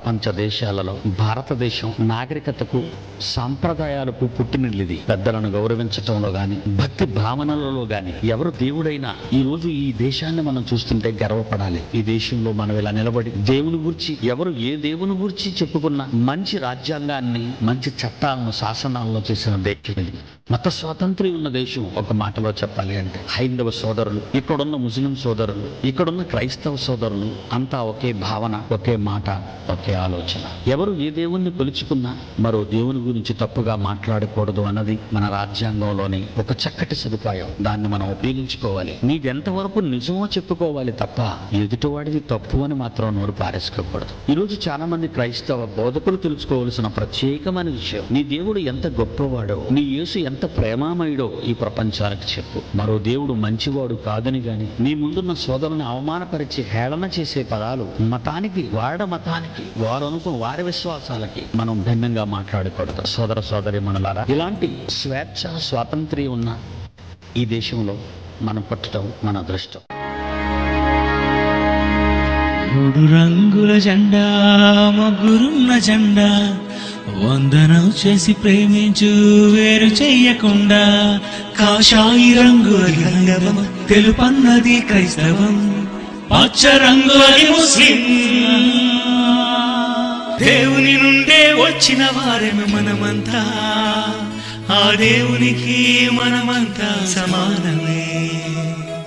ప్రపంచ దేశాలలో భారతదేశం నాగరికతకు సాంప్రదాయాలకు పుట్టినిల్లిది. పెద్దలను గౌరవించటంలో గాని, భక్తి భావనలలో గాని ఎవరు దేవుడైనా ఈ రోజు ఈ దేశాన్ని మనం చూస్తుంటే గర్వపడాలి. ఈ దేశంలో మనం ఇలా నిలబడి దేవుని గురించి ఎవరు ఏ దేవుని గురించి చెప్పుకున్నా మంచి రాజ్యాంగాన్ని, మంచి చట్టాలను, శాసనాలను చేసిన దేశం ఇది. మత స్వాతంత్ర్యం ఉన్న దేశం. ఒక మాటలో చెప్పాలి అంటే హైందవ సోదరులు, ఇక్కడున్న ముస్లిం సోదరులు, ఇక్కడున్న క్రైస్తవ సోదరులు అంతా ఒకే భావన, ఒకే మాట, ఒకే ఆలోచన. ఎవరు ఏ దేవుణ్ణి కొలుచుకున్నా మరో దేవుని గురించి తప్పుగా మాట్లాడకూడదు అన్నది మన రాజ్యాంగంలోని ఒక చక్కటి సదుపాయం. దాన్ని మనం ఉపయోగించుకోవాలి. నీదెంతవరకు నిజమో చెప్పుకోవాలి తప్ప ఎదుటివాడిది తప్పు అని మాత్రం నోరు పారేసుకోకూడదు. ఈరోజు చాలా మంది క్రైస్తవ బోధకులు తెలుసుకోవాల్సిన ప్రత్యేకమైన విషయం, నీ దేవుడు ఎంత గొప్పవాడో, నీ యేసు ఎంత ప్రేమామయుడో ఈ ప్రపంచానికి చెప్పు. మరో దేవుడు మంచివాడు కాదని గాని, నీ ముందున్న సోదరుని అవమానపరిచి హేళన చేసే పదాలు మతానికి, మతానికి, వారు అనుకున్న వారి విశ్వాసాలకి మనం భిన్నంగా మాట్లాడకూడదు. సోదర సోదరి మనలారా, ఇలాంటి స్వేచ్ఛ, స్వాతంత్ర్యం ఉన్న ఈ దేశంలో మనం పుట్టడం మన అదృష్టం. 3 రంగుల జెండా, ముగ్గురున్న జెండా, వందనం చేసి ప్రేమించు వేరు చెయ్యకుండా. కాషాయి రంగు హైందవం, తెలుపన్నది క్రైస్తవం, పచ్చ రంగు అది ముస్లిం. దేవుని నుండే వచ్చిన వారేమి మనమంతా, ఆ దేవునికి మనమంతా సమానమే.